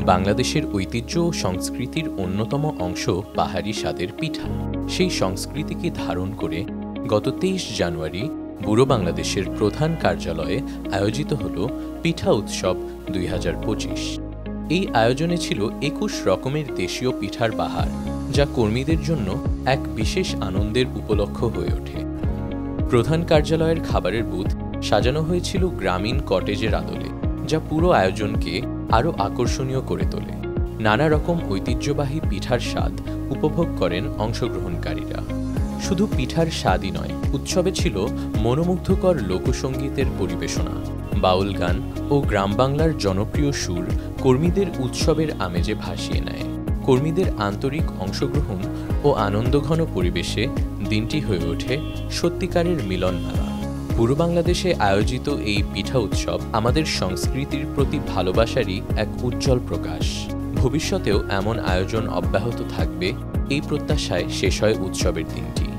বাংলাদেশের ঐতিহ্য ও সংস্কৃতির অন্যতম অংশ পাহাড়ি স্বাদের পিঠা। সেই সংস্কৃতিকে ধারণ করে গত ২৩ জানুয়ারি বুড়ো বাংলাদেশের প্রধান কার্যালয়ে আয়োজিত হল পিঠা উৎসব ২০২৫। এই আয়োজনে ছিল ২১ রকমের দেশীয় পিঠার বাহার, যা কর্মীদের জন্য এক বিশেষ আনন্দের উপলক্ষ হয়ে ওঠে। প্রধান কার্যালয়ের খাবারের বুথ সাজানো হয়েছিল গ্রামীণ কটেজের আদলে, যা পুরো আয়োজনকে আরও আকর্ষণীয় করে তোলে। নানা রকম ঐতিহ্যবাহী পিঠার স্বাদ উপভোগ করেন অংশগ্রহণকারীরা। শুধু পিঠার স্বাদই নয়, উৎসবে ছিল মনোমুগ্ধকর লোকসঙ্গীতের পরিবেশনা, বাউল গান ও গ্রাম বাংলার জনপ্রিয় সুর কর্মীদের উৎসবের আমেজে ভাসিয়ে নেয়। কর্মীদের আন্তরিক অংশগ্রহণ ও আনন্দঘন পরিবেশে দিনটি হয়ে ওঠে সত্যিকারের মিলনমেলা। পূর্ব বাংলাদেশে আয়োজিত এই পিঠা উৎসব আমাদের সংস্কৃতির প্রতি ভালোবাসারই এক উজ্জ্বল প্রকাশ। ভবিষ্যতেও এমন আয়োজন অব্যাহত থাকবে, এই প্রত্যাশায় শেষ হয় উৎসবের দিনটি।